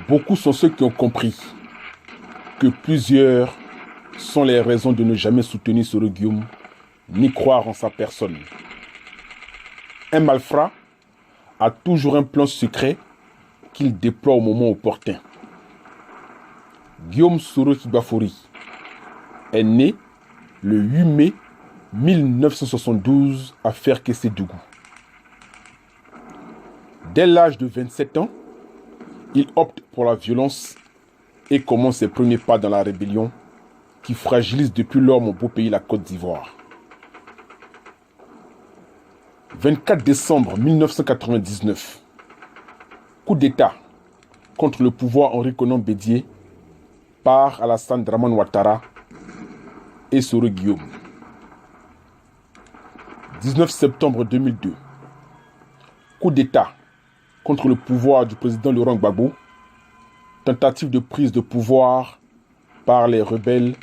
Beaucoup sont ceux qui ont compris que plusieurs sont les raisons de ne jamais soutenir Soro Guillaume ni croire en sa personne. Un malfrat a toujours un plan secret qu'il déploie au moment opportun. Guillaume Soro Kibafori est né le 8 mai 1972 à Ferkessé-Dougou. Dès l'âge de 27 ans, il opte pour la violence et commence ses premiers pas dans la rébellion qui fragilise depuis lors mon beau pays, la Côte d'Ivoire. 24 décembre 1999, coup d'État contre le pouvoir Henri Konan Bédié par Alassane Dramane Ouattara et Soro Guillaume. 19 septembre 2002, coup d'État contre le pouvoir du président Laurent Gbagbo, tentative de prise de pouvoir par les rebelles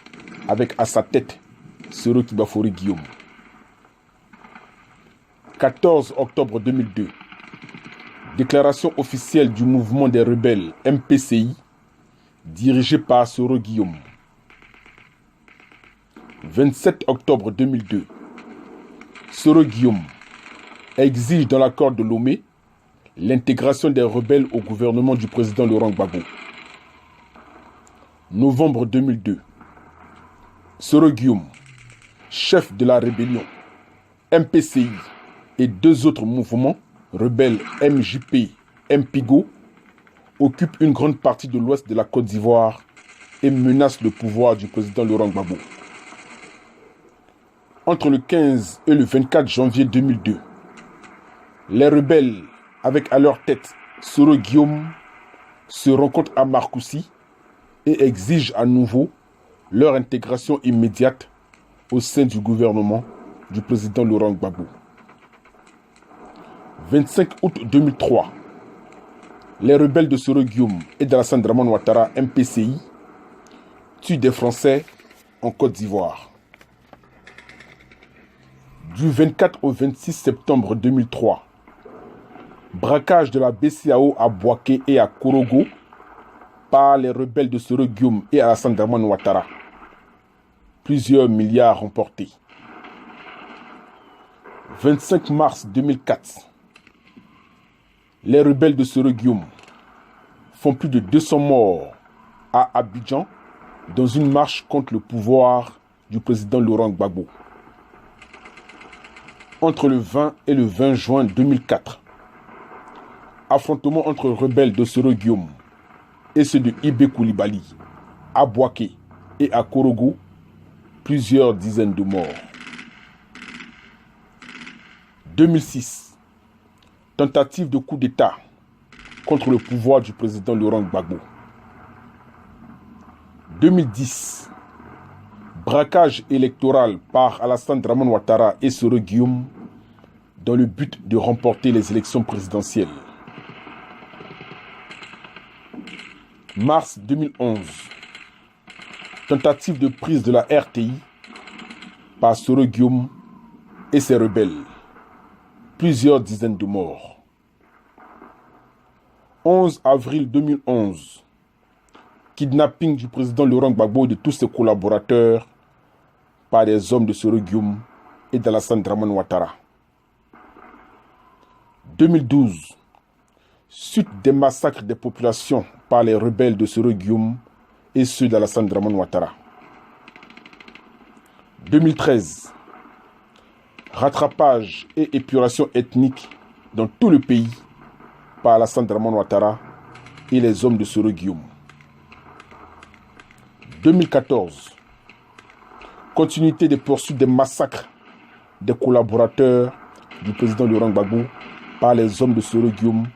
avec à sa tête Soro Kibafori Guillaume. 14 octobre 2002, déclaration officielle du mouvement des rebelles MPCI dirigé par Soro Guillaume. 27 octobre 2002, Soro Guillaume exige dans l'accord de Lomé l'intégration des rebelles au gouvernement du président Laurent Gbagbo. Novembre 2002, Soro Guillaume, chef de la rébellion, MPCI et deux autres mouvements rebelles MJP, MPIGO, occupent une grande partie de l'ouest de la Côte d'Ivoire et menacent le pouvoir du président Laurent Gbagbo. Entre le 15 et le 24 janvier 2002, les rebelles, avec à leur tête Soro Guillaume, se rencontrent à Marcoussis et exigent à nouveau leur intégration immédiate au sein du gouvernement du président Laurent Gbagbo. 25 août 2003, les rebelles de Soro Guillaume et d'Alassane Dramane Ouattara, MPCI, tuent des Français en Côte d'Ivoire. Du 24 au 26 septembre 2003, braquage de la BCAO à Bouaké et à Korogo par les rebelles de Soro Guillaume et Alassane Dramane Ouattara. Plusieurs milliards remportés. 25 mars 2004, les rebelles de Soro Guillaume font plus de 200 morts à Abidjan dans une marche contre le pouvoir du président Laurent Gbagbo. Entre le 20 et le 20 juin 2004, affrontement entre rebelles de Soro Guillaume et ceux de Ibé Koulibaly, à Bouaké et à Korogo, plusieurs dizaines de morts. 2006, tentative de coup d'État contre le pouvoir du président Laurent Gbagbo. 2010, braquage électoral par Alassane Dramane Ouattara et Soro Guillaume dans le but de remporter les élections présidentielles. Mars 2011, tentative de prise de la RTI par Soro Guillaume et ses rebelles. Plusieurs dizaines de morts. 11 avril 2011, kidnapping du président Laurent Gbagbo et de tous ses collaborateurs par des hommes de Soro Guillaume et d'Alassane Dramane Ouattara. 2012, suite des massacres des populations par les rebelles de Soro Guillaume et ceux d'Alassane Dramane Ouattara. 2013, rattrapage et épuration ethnique dans tout le pays par Alassane Dramane Ouattara et les hommes de Soro Guillaume. 2014, continuité des poursuites des massacres des collaborateurs du président Laurent Gbagbo par les hommes de Soro Guillaume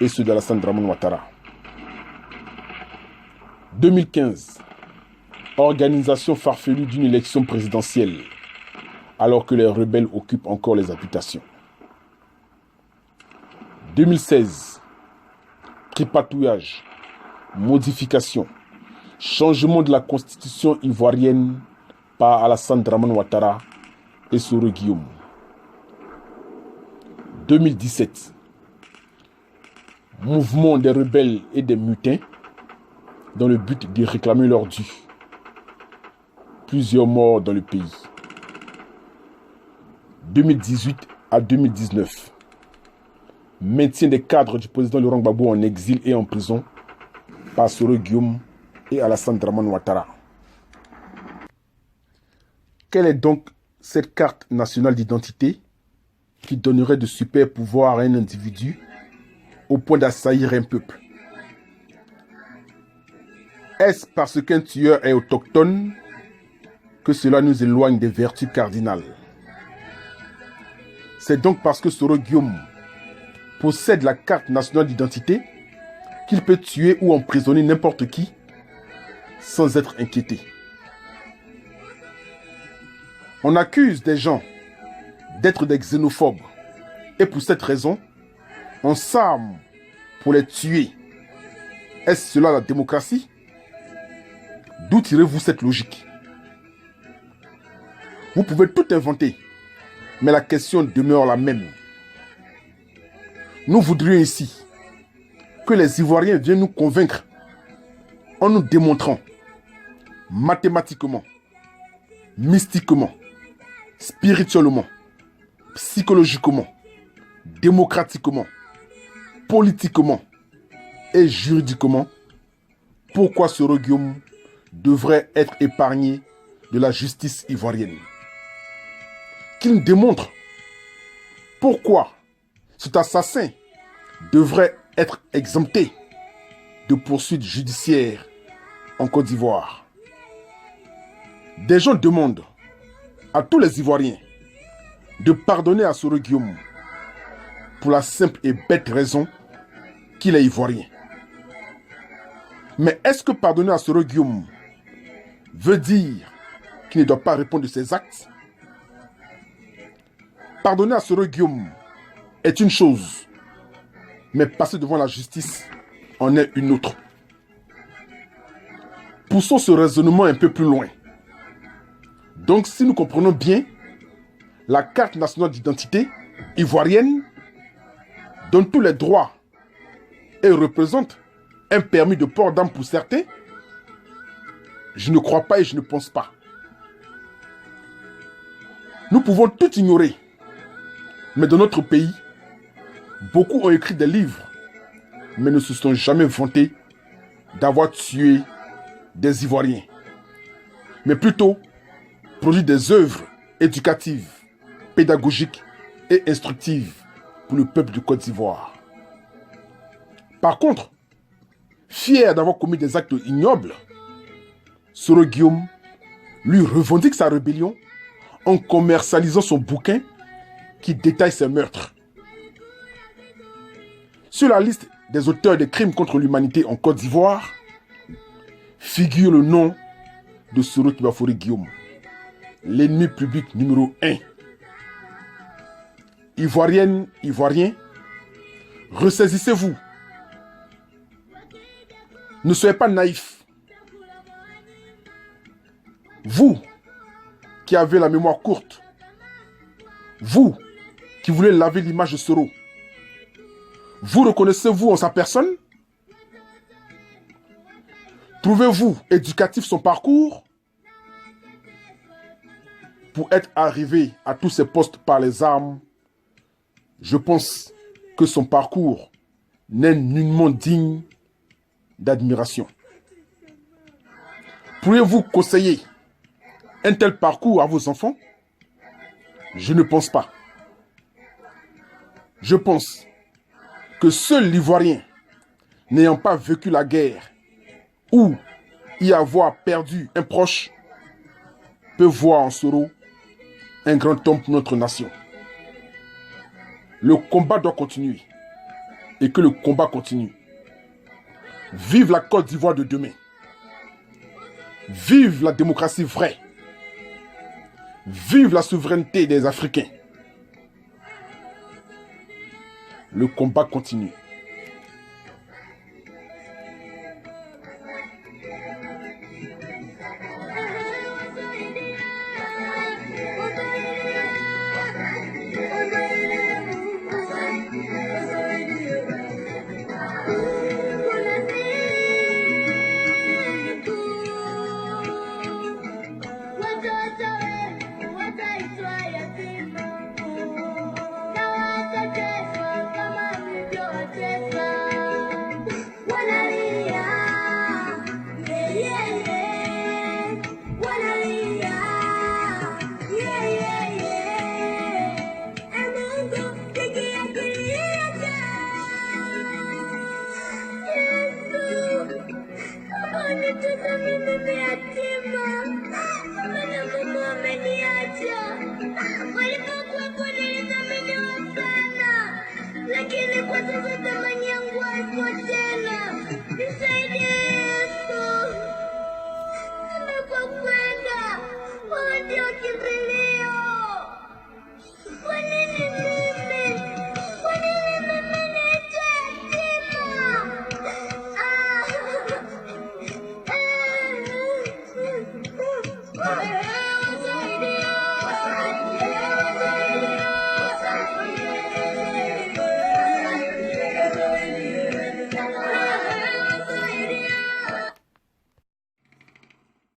et ceux d'Alassane Dramane Ouattara. 2015, organisation farfelue d'une élection présidentielle alors que les rebelles occupent encore les habitations. 2016, tripatouillage, modification, changement de la constitution ivoirienne par Alassane Dramane Ouattara et Soro Guillaume. 2017, mouvement des rebelles et des mutins dans le but de réclamer leur dû. Plusieurs morts dans le pays. 2018 à 2019. Maintien des cadres du président Laurent Gbagbo en exil et en prison par Soro Guillaume et Alassane Dramane Ouattara. Quelle est donc cette carte nationale d'identité qui donnerait de super pouvoirs à un individu au point d'assaillir un peuple? Est-ce parce qu'un tueur est autochtone que cela nous éloigne des vertus cardinales? C'est donc parce que Soro Guillaume possède la carte nationale d'identité qu'il peut tuer ou emprisonner n'importe qui sans être inquiété. On accuse des gens d'être des xénophobes et pour cette raison, on s'arme pour les tuer. Est-ce cela la démocratie? D'où tirez-vous cette logique? Vous pouvez tout inventer, mais la question demeure la même. Nous voudrions ici que les Ivoiriens viennent nous convaincre en nous démontrant mathématiquement, mystiquement, spirituellement, psychologiquement, démocratiquement, politiquement et juridiquement pourquoi Soro Guillaume devrait être épargné de la justice ivoirienne. Qu'il nous démontre pourquoi cet assassin devrait être exempté de poursuites judiciaires en Côte d'Ivoire. Des gens demandent à tous les Ivoiriens de pardonner à Soro Guillaume pour la simple et bête raison qu'il est ivoirien. Mais est-ce que pardonner à Soro Guillaume veut dire qu'il ne doit pas répondre de ses actes? Pardonner à Soro Guillaume est une chose, mais passer devant la justice en est une autre. Poussons ce raisonnement un peu plus loin. Donc, si nous comprenons bien, la carte nationale d'identité ivoirienne donne tous les droits et représente un permis de port d'armes pour certains. Je ne crois pas et je ne pense pas. Nous pouvons tout ignorer, mais dans notre pays, beaucoup ont écrit des livres, mais ne se sont jamais vantés d'avoir tué des Ivoiriens, mais plutôt produit des œuvres éducatives, pédagogiques et instructives pour le peuple de Côte d'Ivoire. Par contre, fier d'avoir commis des actes ignobles, Soro Guillaume lui revendique sa rébellion en commercialisant son bouquin qui détaille ses meurtres. Sur la liste des auteurs de crimes contre l'humanité en Côte d'Ivoire, figure le nom de Soro Kibafori Guillaume, l'ennemi public numéro 1. Ivoiriennes, Ivoiriens, ressaisissez-vous. Ne soyez pas naïfs. Vous qui avez la mémoire courte, vous qui voulez laver l'image de Soro, vous reconnaissez-vous en sa personne? Trouvez-vous éducatif son parcours? Pour être arrivé à tous ces postes par les armes, je pense que son parcours n'est nullement digne d'admiration. Pourriez-vous conseiller un tel parcours à vos enfants? Je ne pense pas. Je pense que seul l'Ivoirien, n'ayant pas vécu la guerre ou y avoir perdu un proche, peut voir en Soro un grand homme pour notre nation. Le combat doit continuer et que le combat continue. Vive la Côte d'Ivoire de demain. Vive la démocratie vraie. Vive la souveraineté des Africains. Le combat continue. Dios quien